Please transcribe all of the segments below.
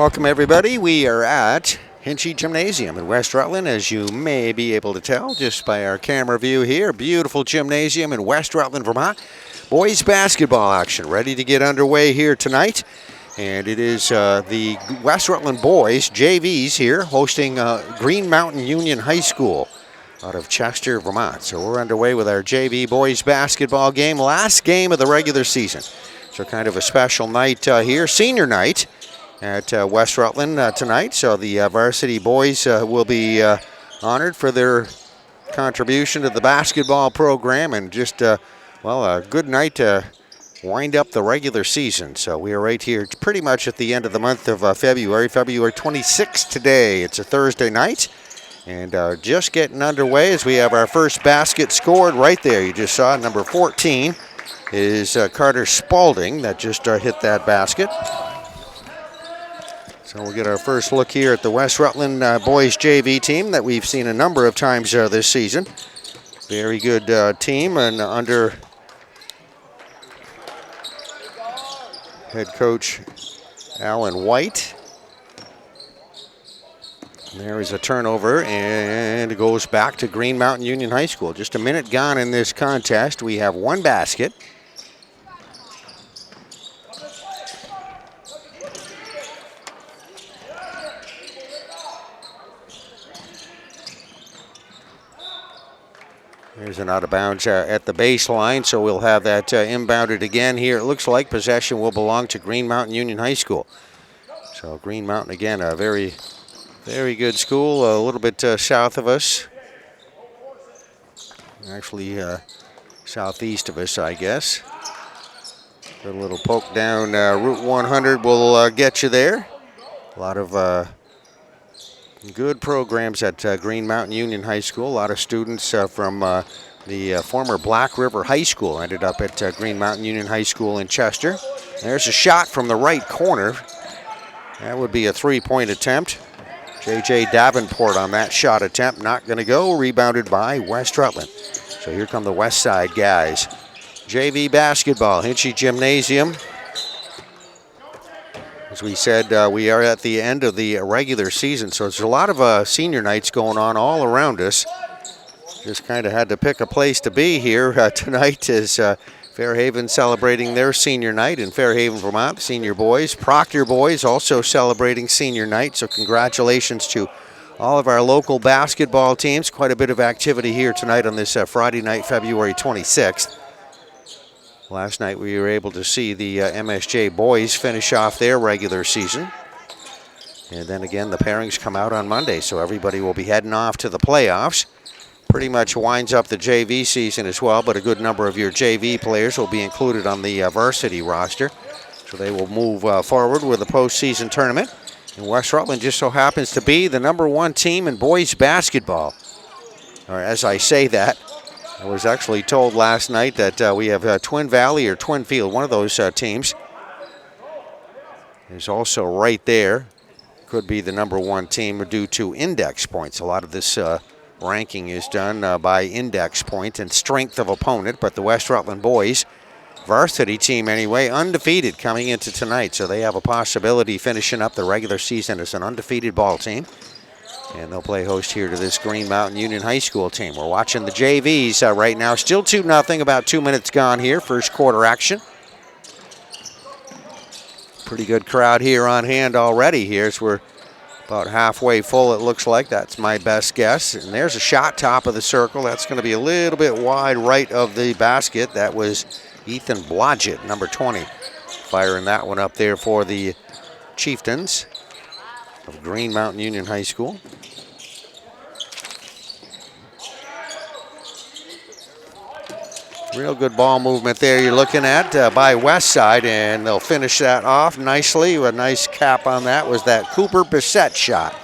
Welcome, everybody. We are at Hinchy Gymnasium in West Rutland, as you may be able to tell just by our camera view here. Beautiful gymnasium in West Rutland, Vermont. Boys basketball action ready to get underway here tonight. And it is the West Rutland boys, JVs here, hosting Green Mountain Union High School out of Chester, Vermont. So we're underway with our JV boys basketball game, last game of the regular season. So kind of a special night here, senior night at West Rutland tonight. So the varsity boys will be honored for their contribution to the basketball program, and just, a good night to wind up the regular season. So we are right here pretty much at the end of the month of February 26th today. It's a Thursday night, and just getting underway as we have our first basket scored right there. You just saw number 14 is Carter Spalding that just hit that basket. So we'll get our first look here at the West Rutland boys JV team that we've seen a number of times this season. Very good team, and under head coach Alan White. And there is a turnover, and it goes back to Green Mountain Union High School. Just a minute gone in this contest. We have one basket. There's an out of bounds at the baseline, so we'll have that inbounded again here. It looks like possession will belong to Green Mountain Union High School. So Green Mountain, again, a very, very good school, a little bit south of us. Actually, southeast of us, I guess. A little poke down Route 100 will get you there. A lot of good programs at Green Mountain Union High School. A lot of students from the former Black River High School ended up at Green Mountain Union High School in Chester. There's a shot from the right corner. That would be a three-point attempt. J.J. Davenport on that shot attempt. Not going to go. Rebounded by West Rutland. So here come the West Side guys. JV basketball, Hinchy Gymnasium. As we said, we are at the end of the regular season, so there's a lot of senior nights going on all around us. Just kind of had to pick a place to be here tonight as Fairhaven celebrating their senior night in Fairhaven, Vermont. The senior boys, Proctor boys also celebrating senior night, so congratulations to all of our local basketball teams. Quite a bit of activity here tonight on this Friday night, February 26th. Last night we were able to see the MSJ boys finish off their regular season. And then again, the pairings come out on Monday, so everybody will be heading off to the playoffs. Pretty much winds up the JV season as well, but a good number of your JV players will be included on the varsity roster. So they will move forward with the postseason tournament. And West Rutland just so happens to be the #1 team in boys basketball. Or as I say that, I was actually told last night that we have Twin Valley or Twinfield, one of those teams, is also right there. Could be the #1 team due to index points. A lot of this ranking is done by index point and strength of opponent, but the West Rutland boys, varsity team anyway, undefeated coming into tonight. So they have a possibility finishing up the regular season as an undefeated ball team. And they'll play host here to this Green Mountain Union High School team. We're watching the JVs right now. Still 2-0, about 2 minutes gone here, first quarter action. Pretty good crowd here on hand already here as we're about halfway full, it looks like. That's my best guess. And there's a shot, top of the circle. That's going to be a little bit wide right of the basket. That was Ethan Blodgett, number 20, firing that one up there for the Chieftains of Green Mountain Union High School. Real good ball movement there you're looking at by West Side, and they'll finish that off nicely. A nice cap on that was that Cooper Bissett shot.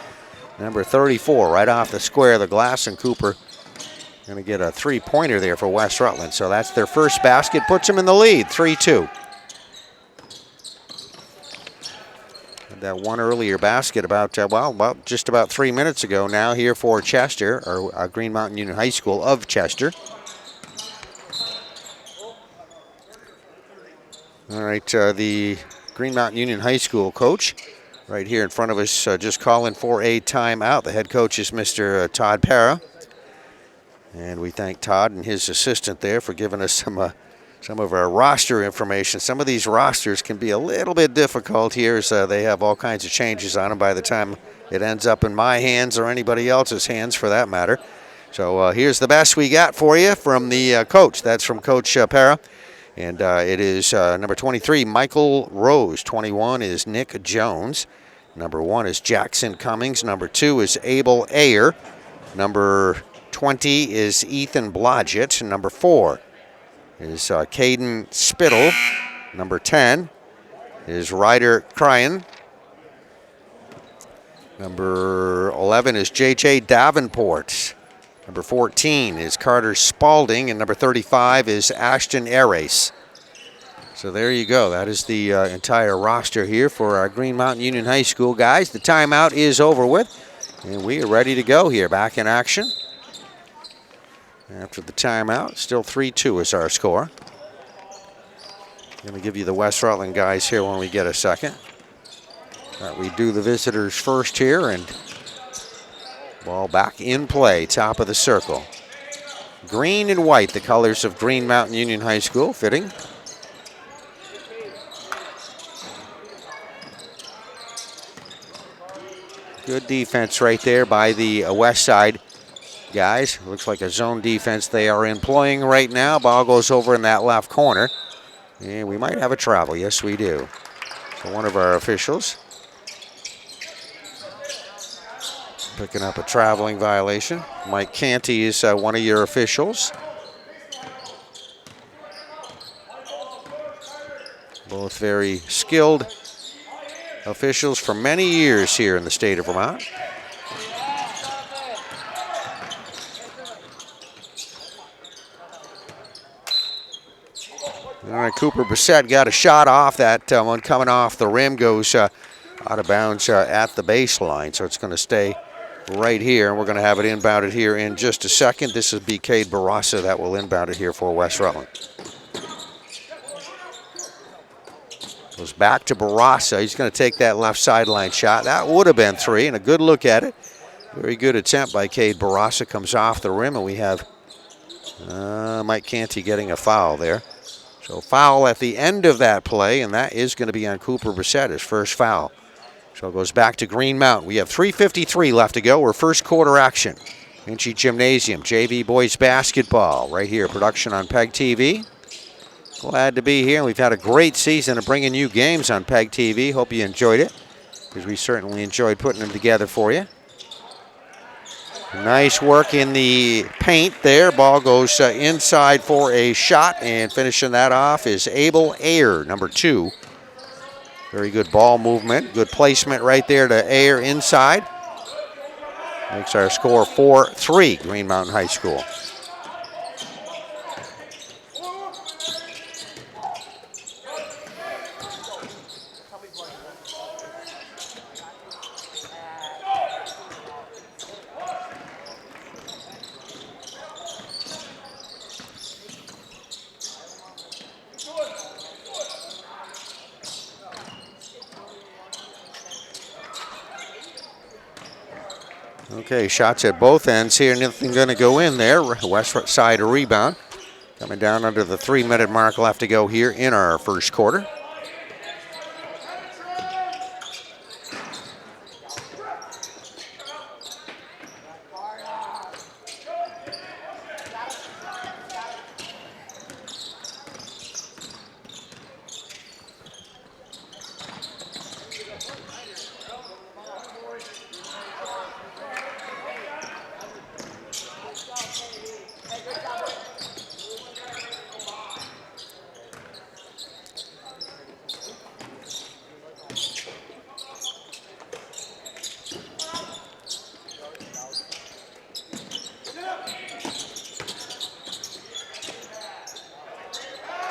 Number 34, right off the square of the glass, and Cooper going to get a three-pointer there for West Rutland. So that's their first basket, puts them in the lead, 3-2. That one earlier basket about just about 3 minutes ago now here for Chester, or Green Mountain Union High School of Chester. All right, the Green Mountain Union High School coach right here in front of us, just calling for a timeout. The head coach is Mr. Todd Para. And we thank Todd and his assistant there for giving us some of our roster information. Some of these rosters can be a little bit difficult here, as they have all kinds of changes on them by the time it ends up in my hands or anybody else's hands for that matter. So here's the best we got for you from the coach. That's from Coach Para. And it is number 23, Michael Rose. 21 is Nick Jones. Number 1 is Jackson Cummings. Number 2 is Abel Ayer. Number 20 is Ethan Blodgett. Number 4 is Caden Spittle. Number 10 is Ryder Cryan. Number 11 is J.J. Davenport. Number 14 is Carter Spalding. And number 35 is Ashton Ares. So there you go. That is the entire roster here for our Green Mountain Union High School guys. The timeout is over with, and we are ready to go here. Back in action. After the timeout, still 3-2 is our score. Going to give you the West Rutland guys here when we get a second. We do the visitors first here, and ball back in play, top of the circle. Green and white, the colors of Green Mountain Union High School, fitting. Good defense right there by the West Side guys. Looks like a zone defense they are employing right now. Ball goes over in that left corner. And we might have a travel. Yes, we do. So one of our officials picking up a traveling violation. Mike Canty is one of your officials. Both very skilled officials for many years here in the state of Vermont. All right, Cooper Bissett got a shot off. That one coming off the rim goes out of bounds at the baseline. So it's going to stay right here. And we're going to have it inbounded here in just a second. This is B. Cade Barassa that will inbound it here for West Rutland. Goes back to Barassa. He's going to take that left sideline shot. That would have been 3, and a good look at it. Very good attempt by Cade Barassa. Comes off the rim, and we have Mike Canty getting a foul there. So foul at the end of that play, and that is going to be on Cooper Bissett, his first foul. So it goes back to Green Mountain. We have 3:53 left to go. We're first quarter action. Vinci Gymnasium, JV Boys Basketball, right here. Production on PEG TV. Glad to be here. We've had a great season of bringing you games on PEG TV. Hope you enjoyed it, because we certainly enjoyed putting them together for you. Nice work in the paint there. Ball goes inside for a shot, and finishing that off is Abel Ayer, number 2. Very good ball movement. Good placement right there to Ayer inside. Makes our score 4-3, Green Mountain High School. Okay, shots at both ends here. Nothing going to go in there. West Side a rebound. Coming down under the 3-minute mark left to go here in our first quarter.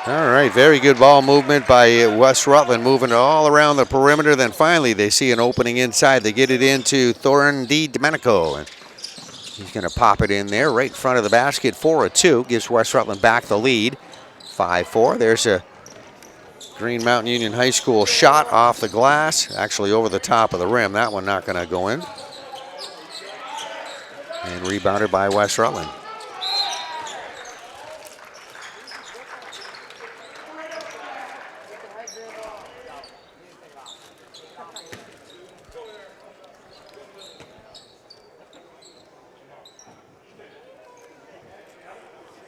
All right, very good ball movement by West Rutland, moving it all around the perimeter. Then finally they see an opening inside. They get it into Thorin D. Domenico, and he's going to pop it in there right in front of the basket for a 2. Gives West Rutland back the lead, 5-4. There's a Green Mountain Union High School shot off the glass, actually over the top of the rim. That one not going to go in. And rebounded by West Rutland.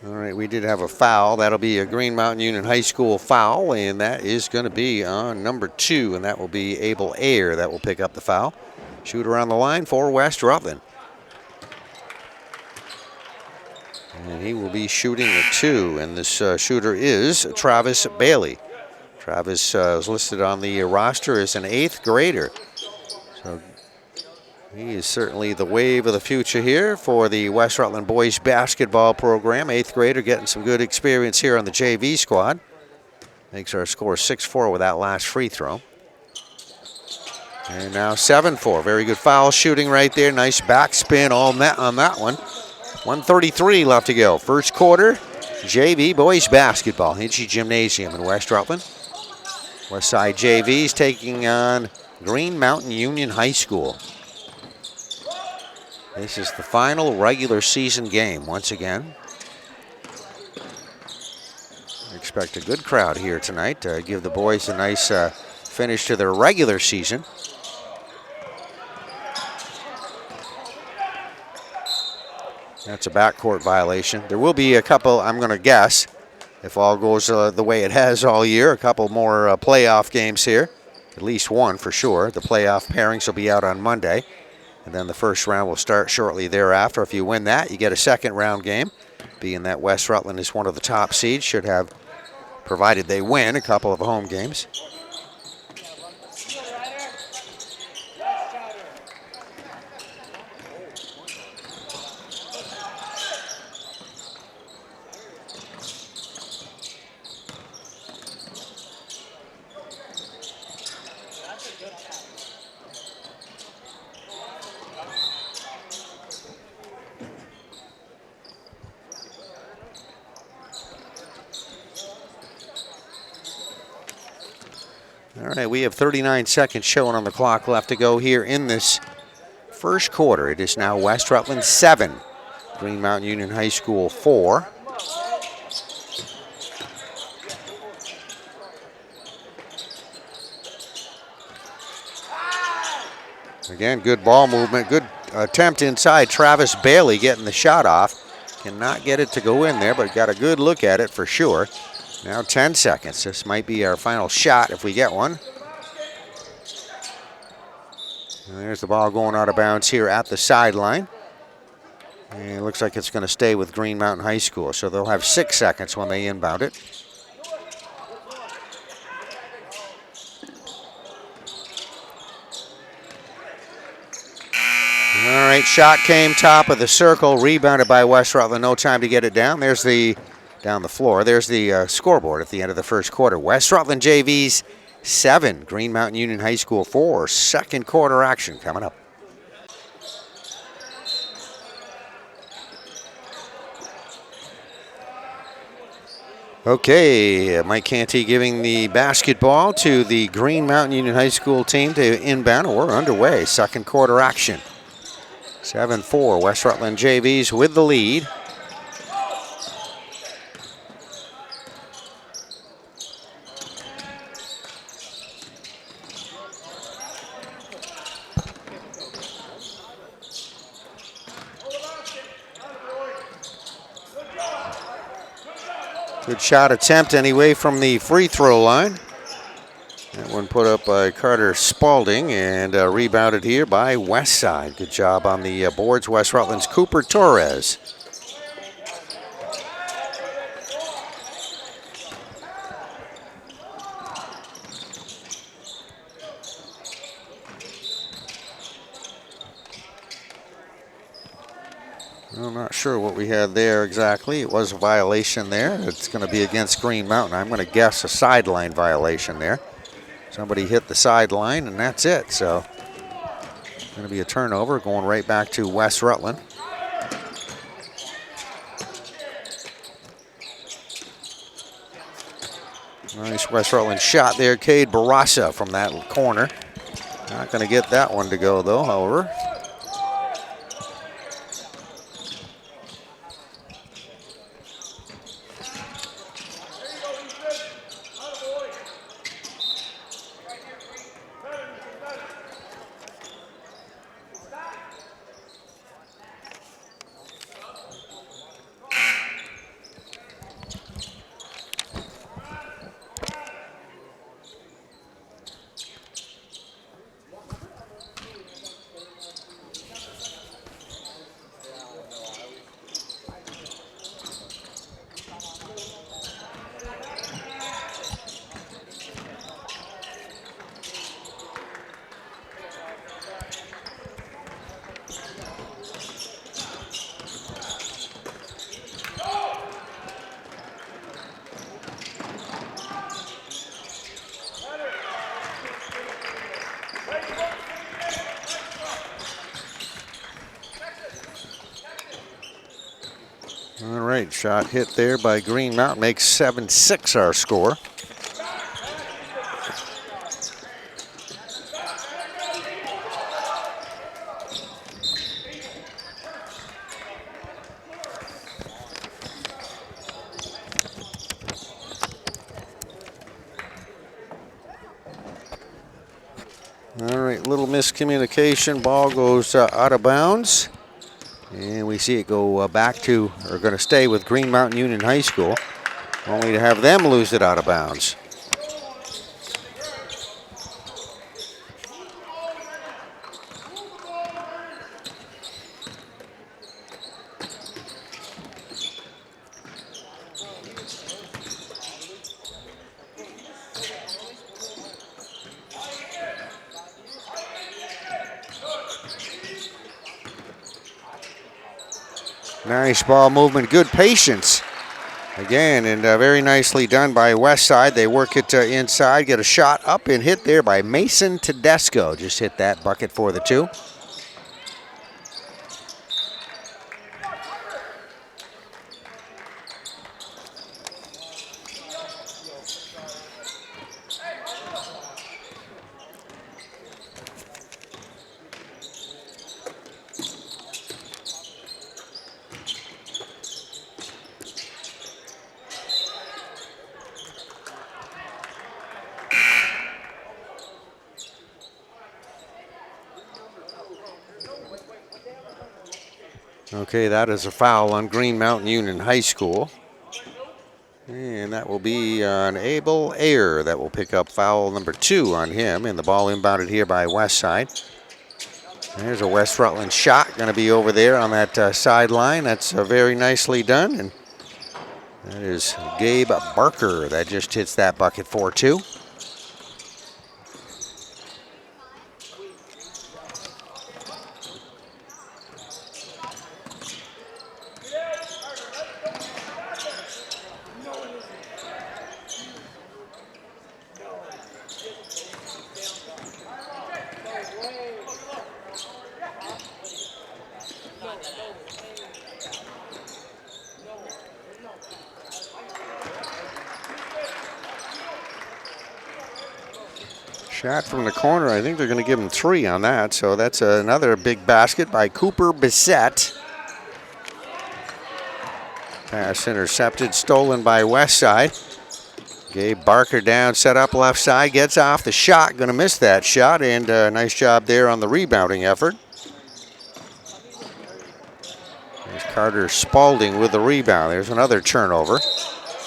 All right, we did have a foul. That'll be a Green Mountain Union High School foul, and that is going to be on number 2, and that will be Abel Ayer that will pick up the foul. Shooter on the line for West Rutland. And he will be shooting a 2, and this shooter is Travis Bailey. Travis is listed on the roster as an 8th grader. So he is certainly the wave of the future here for the West Rutland boys basketball program. 8th grader getting some good experience here on the JV squad. Makes our score 6-4 with that last free throw. And now 7-4. Very good foul shooting right there. Nice backspin all net on that one. 1:33 left to go. First quarter, JV boys basketball. Hinchy Gymnasium in West Rutland. Westside JV's taking on Green Mountain Union High School. This is the final regular season game once again. Expect a good crowd here tonight to give the boys a nice finish to their regular season. That's a backcourt violation. There will be a couple, I'm going to guess, if all goes the way it has all year, a couple more playoff games here. At least one for sure. The playoff pairings will be out on Monday. And then the first round will start shortly thereafter. If you win that, you get a second round game. Being that West Rutland is one of the top seeds, should have, provided they win, a couple of home games. All right, we have 39 seconds showing on the clock left to go here in this first quarter. It is now West Rutland 7, Green Mountain Union High School 4. Again, good ball movement, good attempt inside. Travis Bailey getting the shot off. Cannot get it to go in there, but got a good look at it for sure. Now 10 seconds. This might be our final shot if we get one. And there's the ball going out of bounds here at the sideline. And it looks like it's going to stay with Green Mountain High School, so they'll have 6 seconds when they inbound it. All right, shot came top of the circle, rebounded by West Rutland. No time to get it down. There's the down the floor. There's the scoreboard at the end of the first quarter. West Rutland JV's 7, Green Mountain Union High School 4. Second quarter action coming up. Okay, Mike Canty giving the basketball to the Green Mountain Union High School team to inbound. We're underway. Second quarter action. 7-4, West Rutland JV's with the lead. Good shot attempt anyway from the free throw line. That one put up by Carter Spalding and rebounded here by Westside. Good job on the boards. West Rutland's Cooper Torres. I'm not sure what we had there exactly. It was a violation there. It's going to be against Green Mountain. I'm going to guess a sideline violation there. Somebody hit the sideline, and that's it. So it's going to be a turnover going right back to West Rutland. Nice West Rutland shot there. Cade Barassa from that corner. Not going to get that one to go, though, however. All right, shot hit there by Green Mountain makes 7-6 our score. All right, little miscommunication. Ball goes out of bounds. And we see it go back to, or going to stay with Green Mountain Union High School, only to have them lose it out of bounds. Nice ball movement, good patience. Again, and very nicely done by West Side. They work it inside, get a shot up and hit there by Mason Tedesco. Just hit that bucket for the two. Okay, that is a foul on Green Mountain Union High School. And that will be an Abel Ayer that will pick up foul number 2 on him. And the ball inbounded here by West Side. There's a West Rutland shot going to be over there on that sideline. That's very nicely done. And that is Gabe Barker that just hits that bucket for 2. Shot from the corner. I think they're going to give him 3 on that. So that's another big basket by Cooper Bissett. Pass intercepted, stolen by West Side. Gabe Barker down, set up left side, gets off the shot. Going to miss that shot, and nice job there on the rebounding effort. There's Carter Spalding with the rebound. There's another turnover.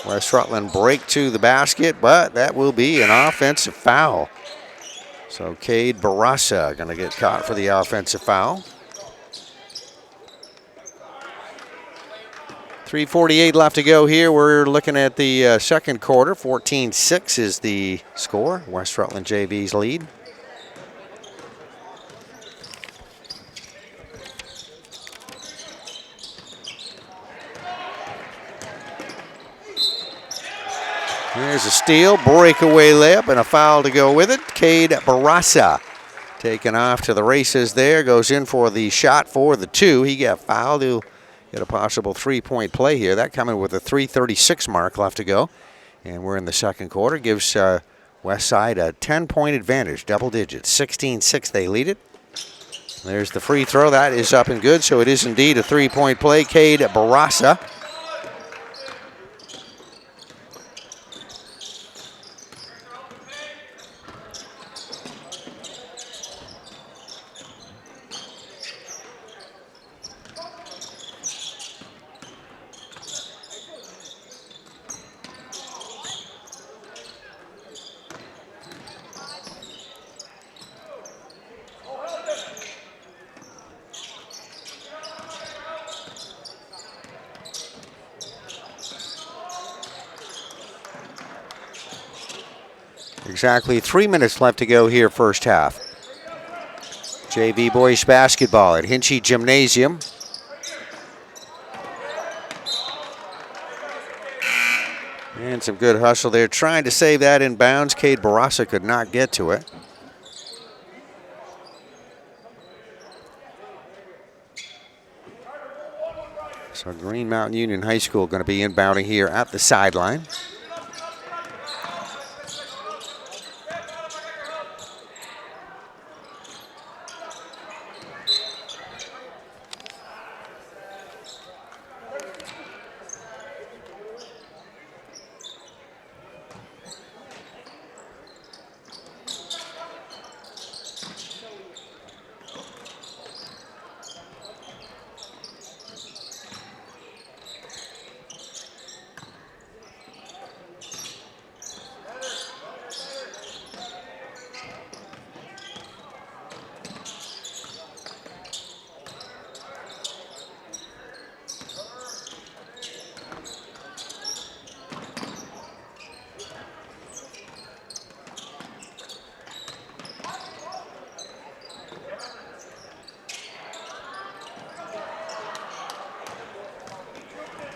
West Rutland break to the basket, but that will be an offensive foul. So Cade Barassa going to get caught for the offensive foul. 3:48 left to go here. We're looking at the second quarter. 14-6 is the score. West Rutland JV's lead. There's a steal, breakaway layup, and a foul to go with it. Cade Barassa taken off to the races there. Goes in for the shot for the 2. He got fouled to get a possible 3-point play here. That coming with a 3:36 mark left to go. And we're in the second quarter. Gives Westside a 10-point advantage, double digits. 16-6 they lead it. There's the free throw. That is up and good, so it is indeed a three-point play. Cade Barassa. Exactly 3 minutes left to go here, first half. JV boys basketball at Hinchy Gymnasium. And some good hustle there, trying to save that in bounds. Cade Barassa could not get to it. So Green Mountain Union High School going to be inbounding here at the sideline.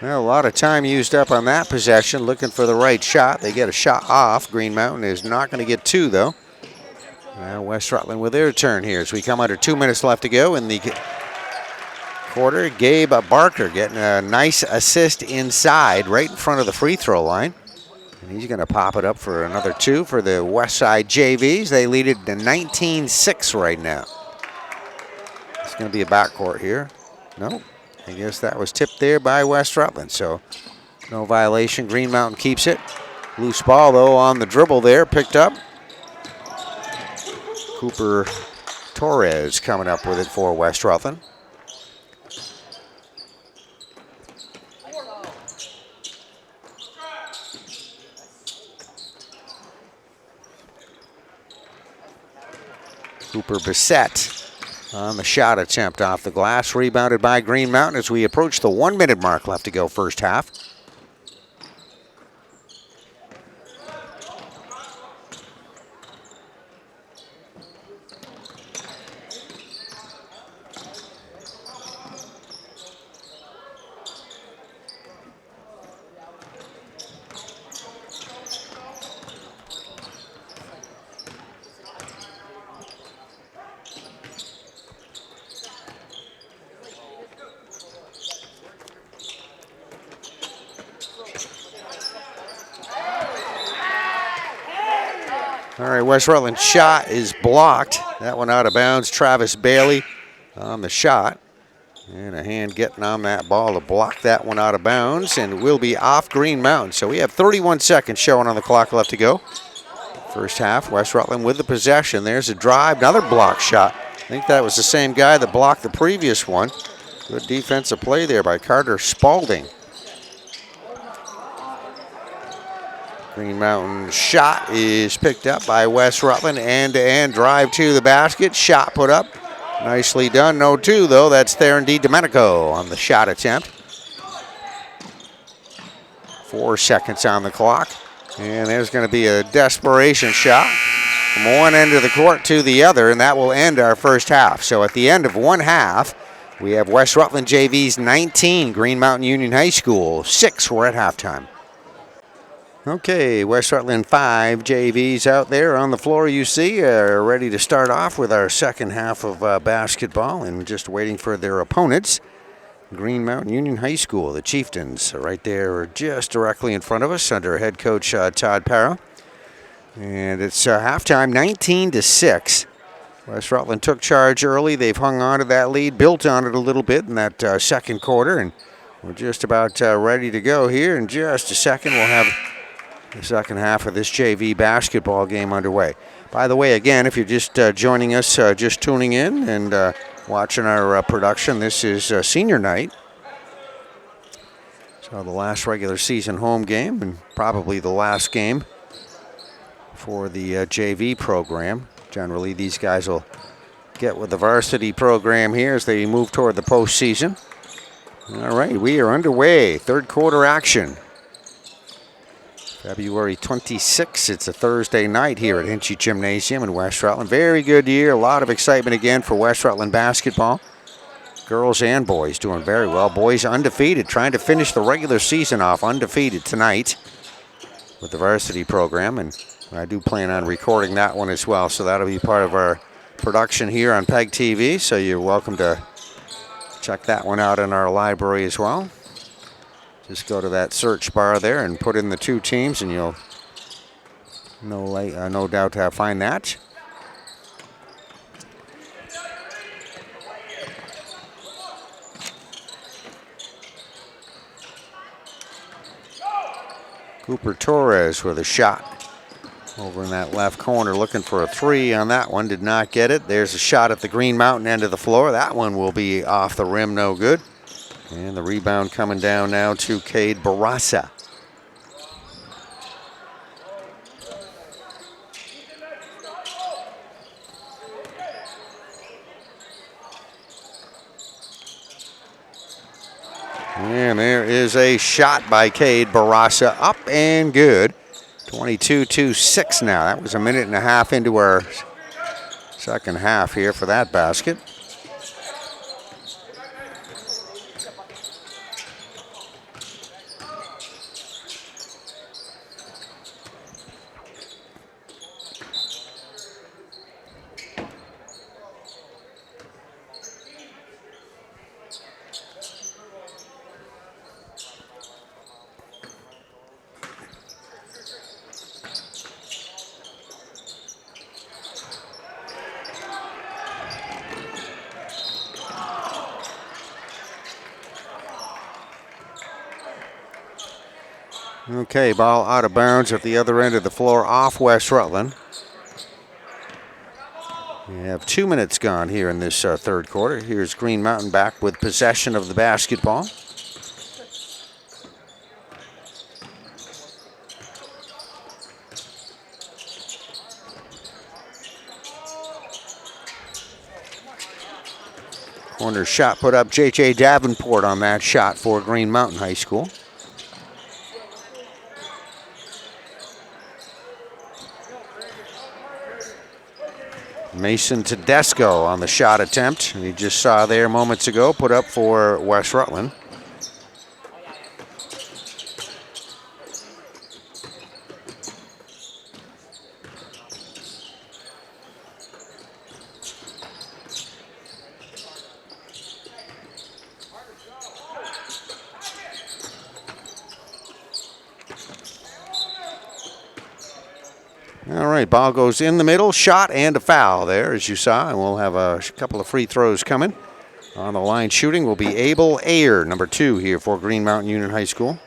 Well, a lot of time used up on that possession, looking for the right shot. They get a shot off. Green Mountain is not going to get two, though. Now West Rutland with their turn here as we come under 2 minutes left to go in the quarter. Gabe Barker getting a nice assist inside, right in front of the free throw line. And he's going to pop it up for another two for the Westside JVs. They lead it to 19-6 right now. It's going to be a backcourt here. No. I guess that was tipped there by West Rutland, so no violation. Green Mountain keeps it. Loose ball, though, on the dribble there, picked up. Cooper Torres coming up with it for West Rutland. Cooper Bissett on the shot attempt off the glass, rebounded by Green Mountain as we approach the 1 minute mark left to go first half. All right, West Rutland shot is blocked. That one out of bounds. Travis Bailey on the shot. And a hand getting on that ball to block that one out of bounds, and will be off Green Mountain. So we have 31 seconds showing on the clock left to go. First half, West Rutland with the possession. There's a drive, another block shot. I think that was the same guy that blocked the previous one. Good defensive play there by Carter Spalding. Green Mountain shot is picked up by West Rutland. End-to-end drive to the basket. Shot put up. Nicely done. No two, though. That's Theron DiDomenico on the shot attempt. 4 seconds on the clock. And there's going to be a desperation shot from one end of the court to the other, and that will end our first half. So at the end of one half, we have West Rutland JV's 19, Green Mountain Union High School 6. We're at halftime. Okay, West Rutland 5 JVs out there on the floor, you see, are ready to start off with our second half of basketball and just waiting for their opponents. Green Mountain Union High School. The Chieftains are right there just directly in front of us under head coach Todd Parra. And it's halftime, 19-6. West Rutland took charge early. They've hung on to that lead, built on it a little bit in that second quarter, and we're just about ready to go here. In just a second, we'll have the second half of this JV basketball game underway. By the way, again, if you're just joining us, just tuning in and watching our production, this is senior night. So the last regular season home game and probably the last game for the JV program. Generally, these guys will get with the varsity program here as they move toward the postseason. All right, we are underway. Third quarter action. February 26th. It's a Thursday night here at Hinchy Gymnasium in West Rutland. Very good year. A lot of excitement again for West Rutland basketball. Girls and boys doing very well. Boys undefeated, trying to finish the regular season off undefeated tonight with the varsity program. And I do plan on recording that one as well, so that'll be part of our production here on PEG TV, so you're welcome to check that one out in our library as well. Just go to that search bar there and put in the two teams, and you'll no doubt find that. Cooper Torres with a shot over in that left corner, looking for a three on that one. Did not get it. There's a shot at the Green Mountain end of the floor. That one will be off the rim, no good. And the rebound coming down now to Cade Barassa. And there is a shot by Cade Barassa, up and good. 22-6 now. That was a minute and a half into our second half here for that basket. Okay, ball out of bounds at the other end of the floor off West Rutland. We have 2 minutes gone here in this third quarter. Here's Green Mountain back with possession of the basketball. Corner shot put up. J.J. Davenport on that shot for Green Mountain High School. Mason Tedesco on the shot attempt. We just saw there moments ago, put up for West Rutland. All right, ball goes in the middle, shot and a foul there, as you saw, and we'll have a couple of free throws coming. On the line shooting will be Abel Ayer, number 2 here for Green Mountain Union High School.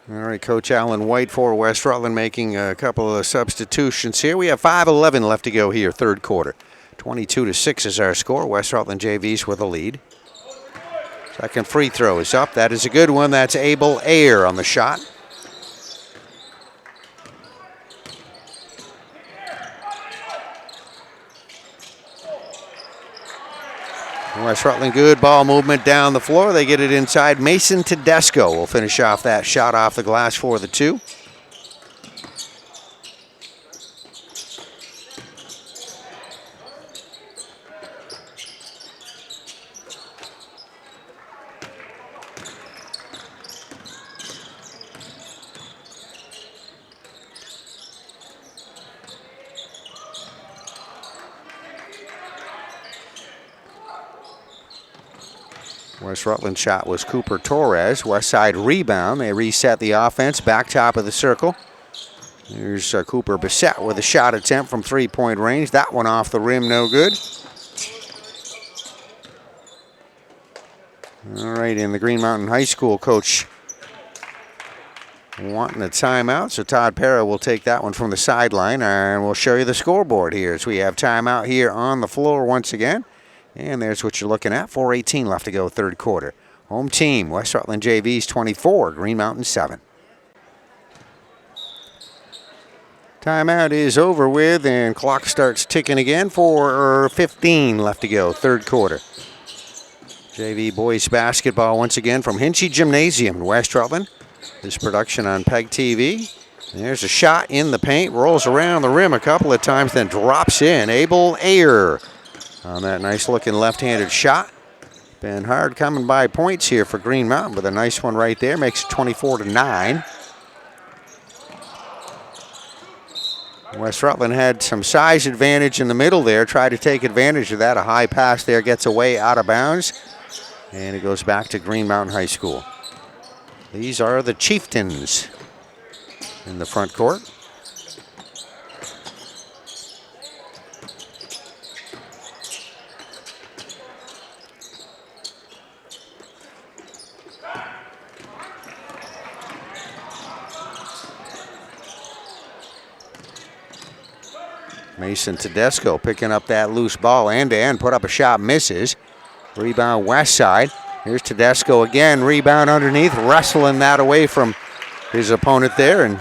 All right, Coach Alan White for West Rutland making a couple of substitutions here. We have 5:11 left to go here, third quarter. 22-6 is our score. West Rutland JVs with a lead. Second free throw is up. That is a good one. That's Abel Ayer on the shot. West Rutland, good ball movement down the floor. They get it inside. Mason Tedesco will finish off that shot off the glass for the 2. West Rutland shot was Cooper Torres. West Side rebound. They reset the offense. Back top of the circle. Here's Cooper Bissett with a shot attempt from three-point range. That one off the rim, no good. All right, and the Green Mountain High School coach wanting a timeout, so Todd Parra will take that one from the sideline, and we'll show you the scoreboard here as we have timeout here on the floor once again. And there's what you're looking at. 4:18 left to go, third quarter. Home team, West Rutland JVs 24, Green Mountain 7. Timeout is over with, and clock starts ticking again. 4:15 left to go, third quarter. JV boys basketball once again from Hinchy Gymnasium in West Rutland. This production on PEG TV. There's a shot in the paint, rolls around the rim a couple of times, then drops in. Abel Ayer on that nice looking left-handed shot. Been hard coming by points here for Green Mountain, but a nice one right there makes it 24-9. West Rutland had some size advantage in the middle there, tried to take advantage of that. A high pass there gets away out of bounds, and it goes back to Green Mountain High School. These are the Chieftains in the front court. Mason Tedesco picking up that loose ball end-to-end, put up a shot, misses. Rebound West Side. Here's Tedesco again, rebound underneath, wrestling that away from his opponent there, and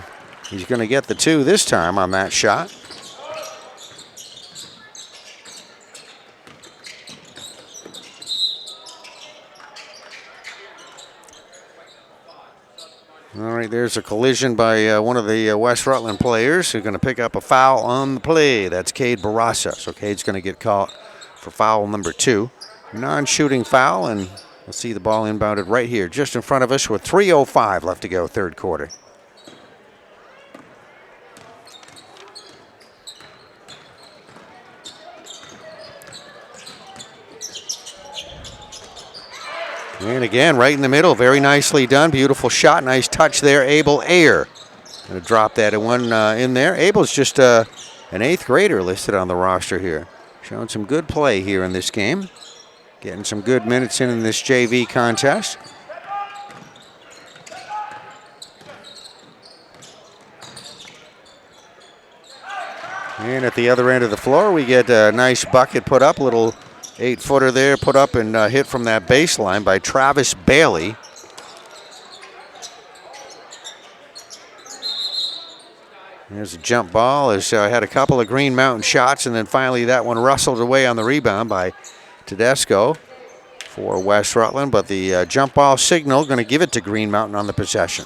he's going to get the two this time on that shot. All right, there's a collision by one of the West Rutland players who's going to pick up a foul on the play. That's Cade Barassa. So Cade's going to get caught for foul number 2. Non-shooting foul, and we'll see the ball inbounded right here just in front of us with 3:05 left to go, third quarter. And again, right in the middle, very nicely done. Beautiful shot, nice touch there. Abel Ayer going to drop that one in there. Abel's just an 8th grader listed on the roster here. Showing some good play here in this game. Getting some good minutes in this JV contest. And at the other end of the floor, we get a nice bucket put up, little 8-footer there, put up and hit from that baseline by Travis Bailey. There's a jump ball as had a couple of Green Mountain shots, and then finally that one wrestled away on the rebound by Tedesco for West Rutland, but the jump ball signal going to give it to Green Mountain on the possession.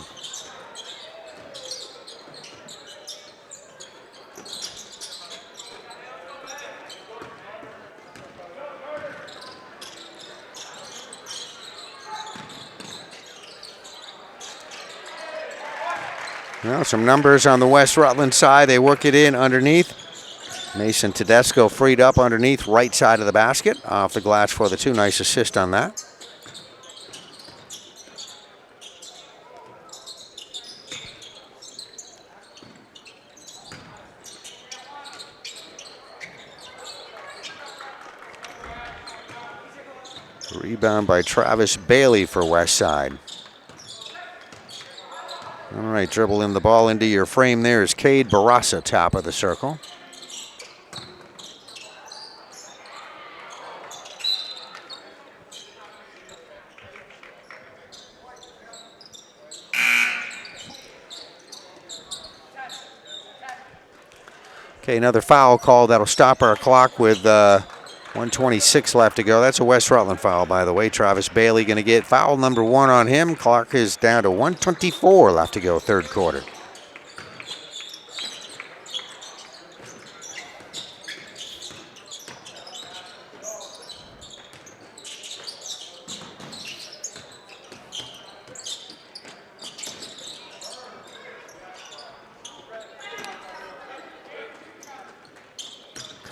Well, some numbers on the West Rutland side. They work it in underneath. Mason Tedesco freed up underneath, right side of the basket, off the glass for the 2. Nice assist on that. Rebound by Travis Bailey for West Side. All right, dribbling the ball into your frame there is Cade Barassa, top of the circle. Okay, another foul call that'll stop our clock with 1:26 left to go. That's a West Rutland foul, by the way. Travis Bailey going to get foul number 1 on him. Clock is down to 1:24 left to go, third quarter.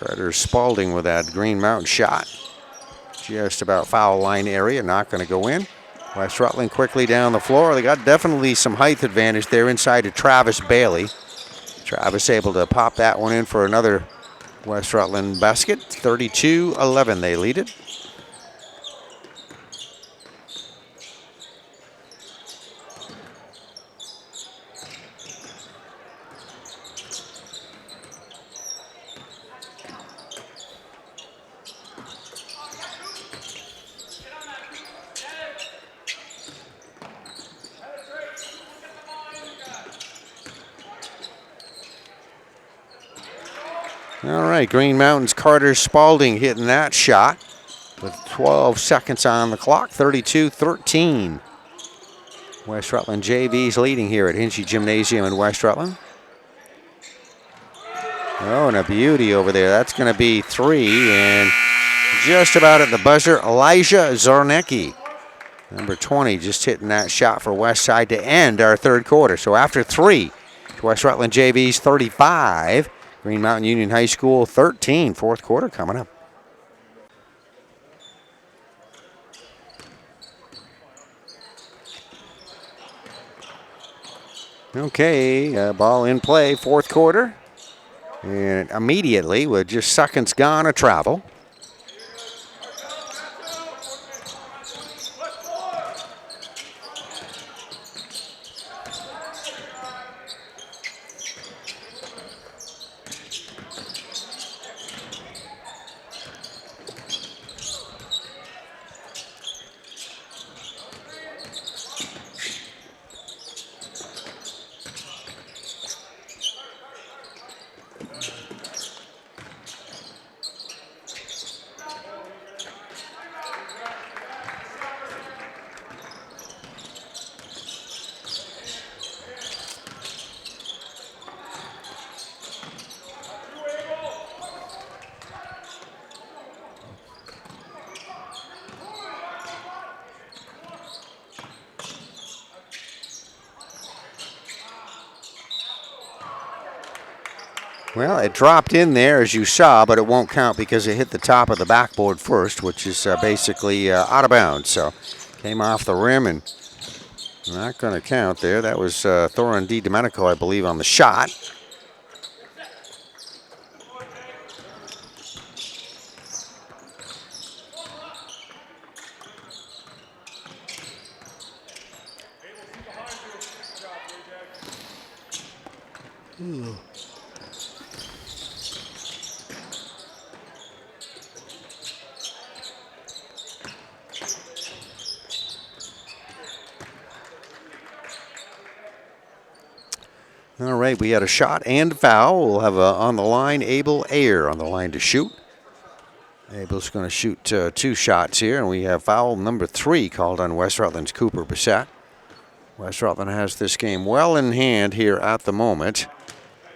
Carter Spalding with that Green Mountain shot. just about foul line area, not going to go in. West Rutland quickly down the floor. They got definitely some height advantage there inside to Travis Bailey. Travis able to pop that one in for another West Rutland basket. 32-11 they lead it. All right, Green Mountain's Carter Spalding hitting that shot with 12 seconds on the clock, 32-13. West Rutland JV's leading here at Hinchy Gymnasium in West Rutland. Oh, and a beauty over there. That's going to be 3, and just about at the buzzer, Elijah Zarnecki, number 20, just hitting that shot for Westside to end our third quarter. So after 3, West Rutland JV's 35. Green Mountain Union High School 13, fourth quarter coming up. Okay, ball in play, fourth quarter. And immediately, with just seconds gone, a travel. Well, it dropped in there, as you saw, but it won't count because it hit the top of the backboard first, which is basically out of bounds. So came off the rim and not going to count there. That was Thorin D. Domenico, I believe, on the shot. All right, we had a shot and foul. We'll have on the line Abel Ayer on the line to shoot. Abel's going to shoot 2 shots here, and we have foul number 3 called on West Rutland's Cooper Bissett. West Rutland has this game well in hand here at the moment.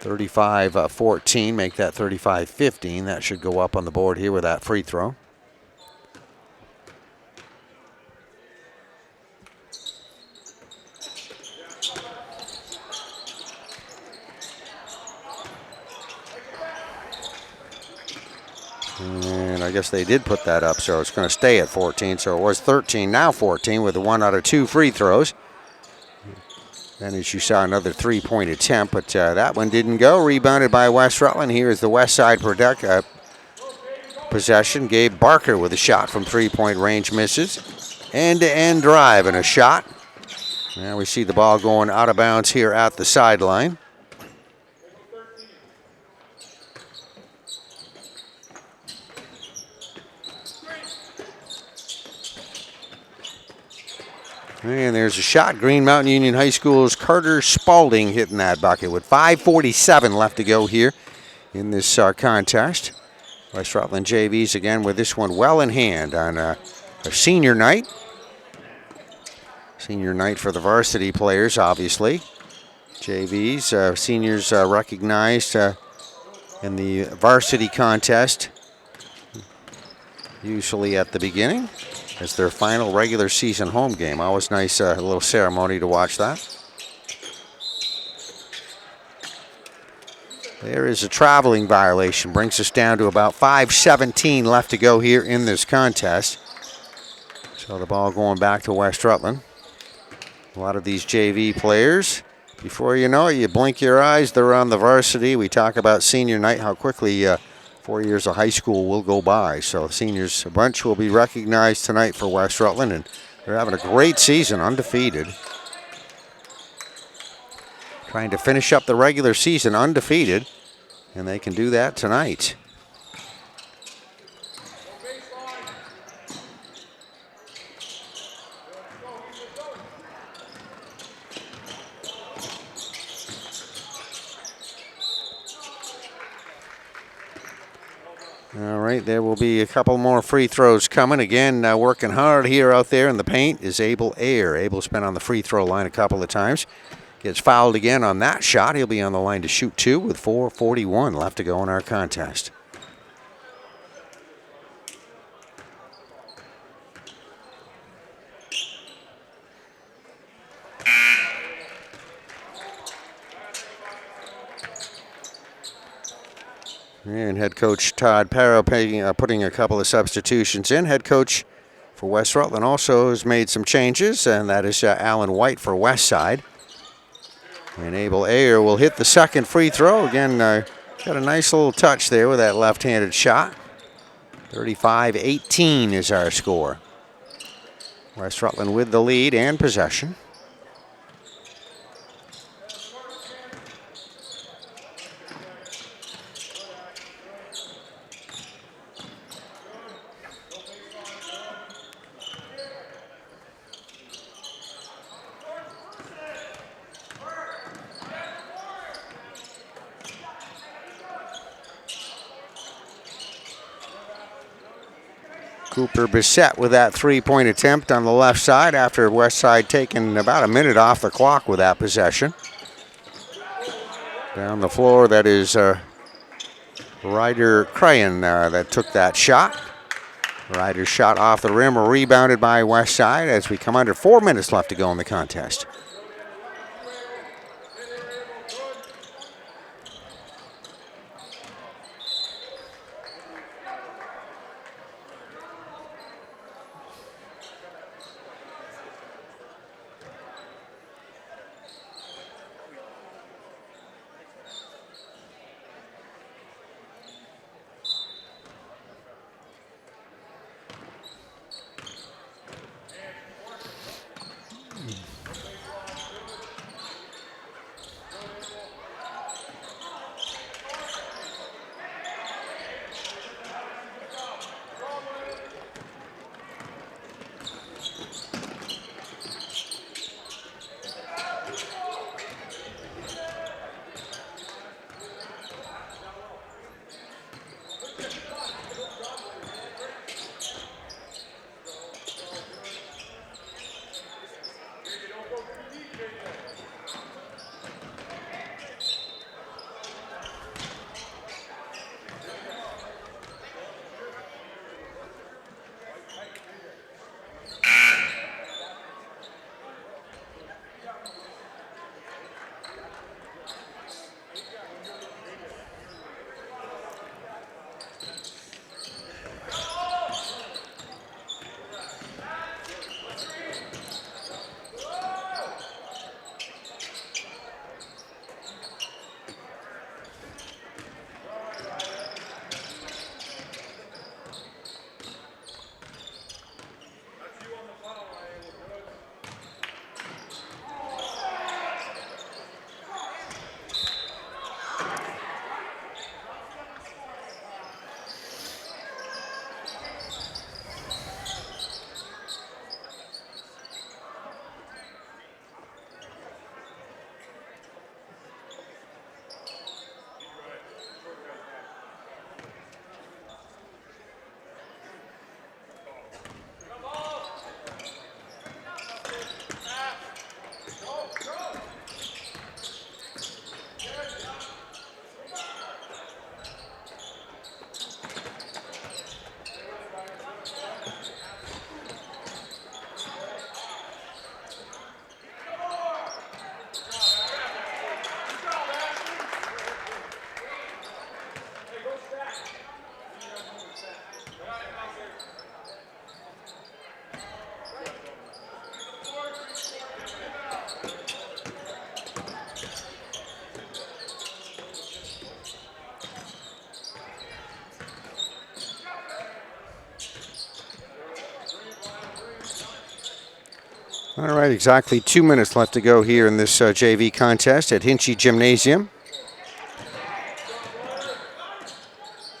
35-14, make that 35-15. That should go up on the board here with that free throw. And I guess they did put that up, so it's going to stay at 14. So it was 13, now 14 with a 1 out of 2 free throws. And as you saw, another 3-point attempt, but that one didn't go. Rebounded by West Rutland. Here is the West Side possession. Gabe Barker with a shot from 3-point range, misses. End-to-end drive and a shot. Now we see the ball going out of bounds here at the sideline. And there's a shot. Green Mountain Union High School's Carter Spalding hitting that bucket with 5:47 left to go here in this contest. West Rutland JVs again with this one well in hand on a senior night. Senior night for the varsity players, obviously. JVs, seniors recognized in the varsity contest, usually at the beginning. It's their final regular season home game. Always nice, a little ceremony to watch that. There is a traveling violation. Brings us down to about 5:17 left to go here in this contest. So the ball going back to West Rutland. A lot of these JV players, before you know it, you blink your eyes, they're on the varsity. We talk about senior night, how quickly 4 years of high school will go by. So seniors, a bunch will be recognized tonight for West Rutland, and they're having a great season, undefeated. Trying to finish up the regular season undefeated, and they can do that tonight. All right, there will be a couple more free throws coming. Again, working hard here out there in the paint is Abel Ayer. Abel's been on the free throw line a couple of times. Gets fouled again on that shot. He'll be on the line to shoot 2 with 4:41 left to go in our contest. And head coach Todd Parrow putting a couple of substitutions in. Head coach for West Rutland also has made some changes, and that is Alan White for West Side. And Abel Ayer will hit the second free throw. Again, got a nice little touch there with that left-handed shot. 35-18 is our score. West Rutland with the lead and possession. Cooper Bissett with that three-point attempt on the left side after West Side taking about a minute off the clock with that possession. Down the floor, that is Ryder Crayon that took that shot. Ryder's shot off the rim, rebounded by West Side as we come under 4 minutes left to go in the contest. All right, exactly 2 minutes left to go here in this JV contest at Hinchy Gymnasium.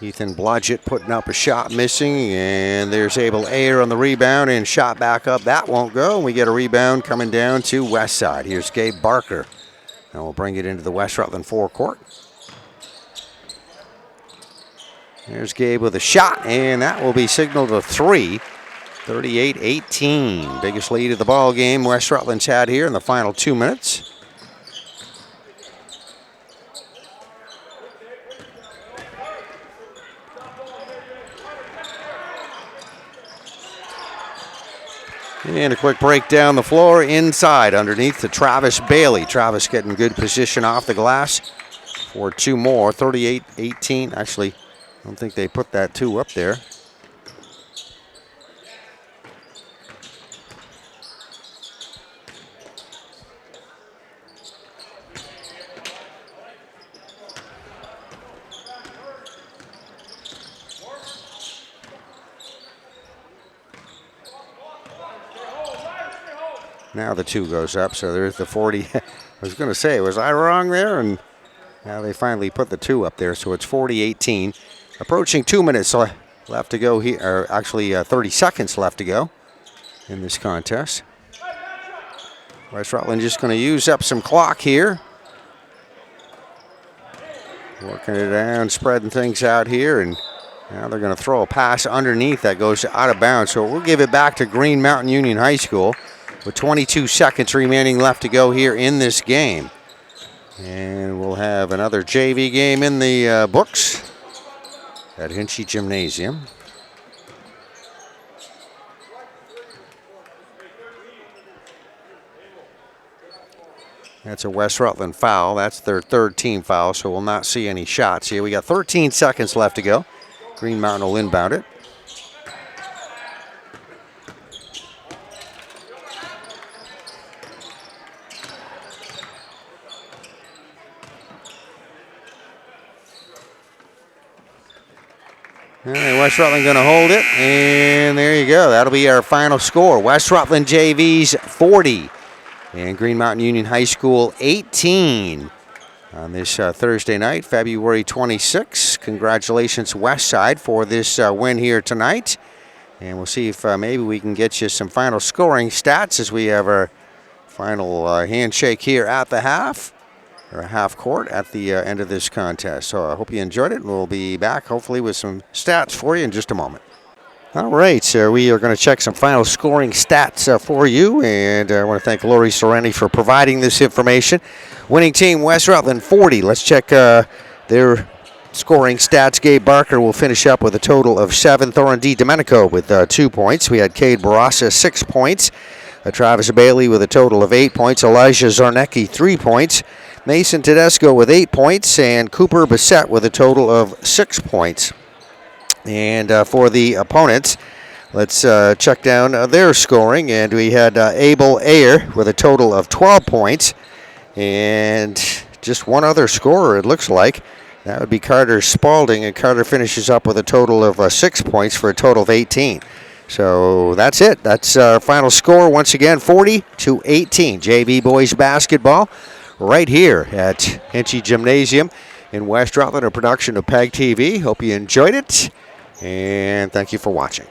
Ethan Blodgett putting up a shot, missing, and there's Abel Ayer on the rebound, and shot back up. That won't go. We get a rebound coming down to West Side. Here's Gabe Barker, and we'll bring it into the West Rutland forecourt. There's Gabe with a shot, and that will be signaled a three. 38-18, biggest lead of the ball game West Rutland's had here in the final 2 minutes. And a quick break down the floor inside underneath to Travis Bailey. Travis getting good position off the glass for two more. 38-18. Actually, I don't think they put that two up there. Now the two goes up, so there's the 40. I was going to say, was I wrong there? And now they finally put the two up there, so it's 40-18. Approaching 2 minutes left to go here, or actually 30 seconds left to go in this contest. West Rutland just going to use up some clock here. Working it down, spreading things out here, and now they're going to throw a pass underneath that goes out of bounds. So we'll give it back to Green Mountain Union High School with 22 seconds remaining left to go here in this game. And we'll have another JV game in the books at Hinchy Gymnasium. That's a West Rutland foul. That's their third team foul, so we'll not see any shots here. We got 13 seconds left to go. Green Mountain will inbound it. All right, West Rutland going to hold it, and there you go. That'll be our final score. West Rutland JVs 40 and Green Mountain Union High School 18 on this Thursday night, February 26. Congratulations, West Side, for this win here tonight. And we'll see if maybe we can get you some final scoring stats as we have our final handshake here at the half. Or a half court at the end of this contest. So I hope you enjoyed it. We'll be back hopefully with some stats for you in just a moment. All right, so we are going to check some final scoring stats for you, and I want to thank Lori Sorrenti for providing this information. Winning team West Rutland 40. Let's check their scoring stats. Gabe Barker will finish up with a total of 7. Thorin D. Domenico with 2 points. We had Cade Barassa 6 points. Travis Bailey with a total of 8 points. Elijah Zarnecki 3 points. Mason Tedesco with 8 points, and Cooper Bissett with a total of 6 points. And for the opponents, let's check down their scoring. And we had Abel Ayer with a total of 12 points, and just one other scorer, it looks like. That would be Carter Spalding, and Carter finishes up with a total of 6 points for a total of 18. So that's it. That's our final score. Once again, 40-18. JV boys basketball right here at Hinchy Gymnasium in West Rutland, a production of PEG TV. Hope you enjoyed it, and thank you for watching.